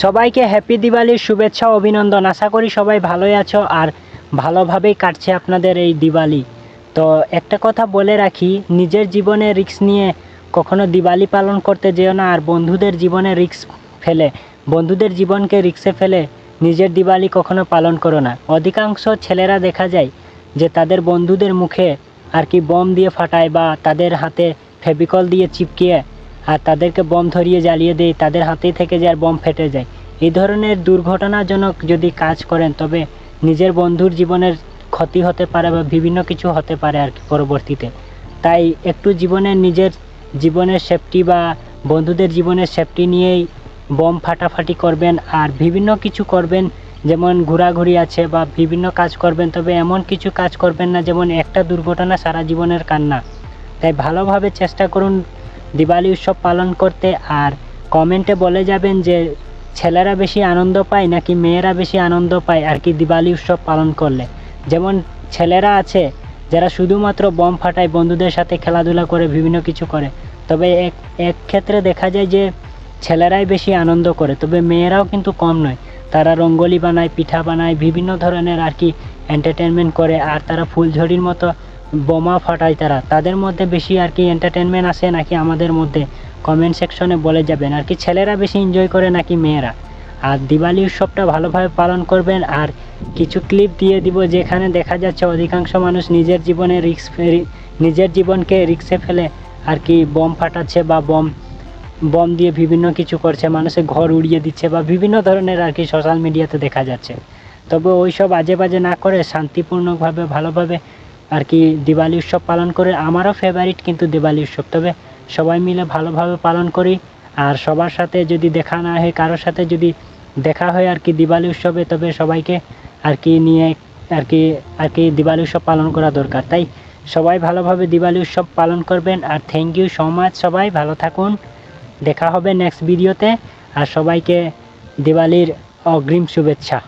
সবাইকে হ্যাপি দিওয়ালির শুভেচ্ছা ও অভিনন্দন। আশা করি সবাই ভালোই আছো আর ভালোভাবেই কাটছে আপনাদের এই দিওয়ালি। তো একটা কথা বলে রাখি, নিজের জীবনে রিস্ক নিয়ে কখনো দিওয়ালি পালন করতে যেও না, আর বন্ধুদের জীবনে রিস্ক ফেলে, বন্ধুদের জীবনকে রিস্কে ফেলে নিজের দিওয়ালি কখনো পালন করো না। অধিকাংশ ছেলেরা দেখা যায় যে তাদের বন্ধুদের মুখে আর কি বম দিয়ে ফাটায় বা তাদের হাতে ফেভিকল দিয়ে চিপকিয়ে আর তাদেরকে বম ধরিয়ে জ্বালিয়ে দেয়, তাদের হাতেই থেকে যায় আর বম ফেটে যায়। এই ধরনের দুর্ঘটনাজনক যদি কাজ করেন তবে নিজের বন্ধুর জীবনের ক্ষতি হতে পারে বা বিভিন্ন কিছু হতে পারে আর কি পরবর্তীতে। তাই একটু নিজের জীবনের সেফটি বা বন্ধুদের জীবনের সেফটি নিয়েই বম ফাটাফাটি করবেন আর বিভিন্ন কিছু করবেন, যেমন ঘোরাঘুরি আছে বা বিভিন্ন কাজ করবেন, তবে এমন কিছু কাজ করবেন না যেমন একটা দুর্ঘটনা সারা জীবনের কান্না। তাই ভালোভাবে চেষ্টা করুন দিওয়ালি উৎসব পালন করতে। আর কমেন্টে বলে যাবেন যে ছেলেরা বেশি আনন্দ পায় নাকি মেয়েরা বেশি আনন্দ পায় আর কি দিওয়ালি উৎসব পালন করলে। যেমন ছেলেরা আছে যারা শুধুমাত্র বম ফাটায়, বন্ধুদের সাথে খেলাধুলা করে, বিভিন্ন কিছু করে, তবে এক ক্ষেত্রে দেখা যায় যে ছেলেরাই বেশি আনন্দ করে, তবে মেয়েরাও কিন্তু কম নয়। তারা রঙ্গোলি বানায়, পিঠা বানায়, বিভিন্ন ধরনের আর কি এন্টারটেনমেন্ট করে, আর তারা ফুলঝড়ির মতো বোমা ফাটায়। তাদের মধ্যে বেশি আর কি এন্টারটেনমেন্ট আসে নাকি আমাদের মধ্যে, কমেন্ট সেকশনে বলে যাবেন আর কি ছেলেরা বেশি এনজয় করে নাকি মেয়েরা। আর দিওয়ালি উৎসবটা ভালোভাবে পালন করবেন। আর কিছু ক্লিপ দিয়ে দিব যেখানে দেখা যাচ্ছে অধিকাংশ মানুষ নিজের জীবনকে রিস্কে ফেলে আর কি বম ফাটাচ্ছে বা বম দিয়ে বিভিন্ন কিছু করছে, মানুষের ঘর উড়িয়ে দিচ্ছে বা বিভিন্ন ধরনের আর কি সোশ্যাল মিডিয়াতে দেখা যাচ্ছে। তবে ওই সব আজে বাজে না করে শান্তিপূর্ণভাবে ভালোভাবে আর কি দিওয়ালি উৎসব পালন করে। আমারও ফেভারিট কিন্তু দিওয়ালি উৎসব, তবে সবাই মিলে ভালোভাবে পালন করি। আর সবার সাথে যদি দেখা না হয়, কারোর সাথে যদি দেখা হয় আর কি দিওয়ালি উৎসবে, তবে সবাইকে আর কি নিয়ে আর কি দিওয়ালি উৎসব পালন করা দরকার। তাই সবাই ভালোভাবে দিওয়ালি উৎসব পালন করবেন। আর থ্যাংক ইউ সো মাচ, সবাই ভালো থাকুন, দেখা হবে নেক্সট ভিডিওতে। আর সবাইকে দিওয়ালির অগ্রিম শুভেচ্ছা।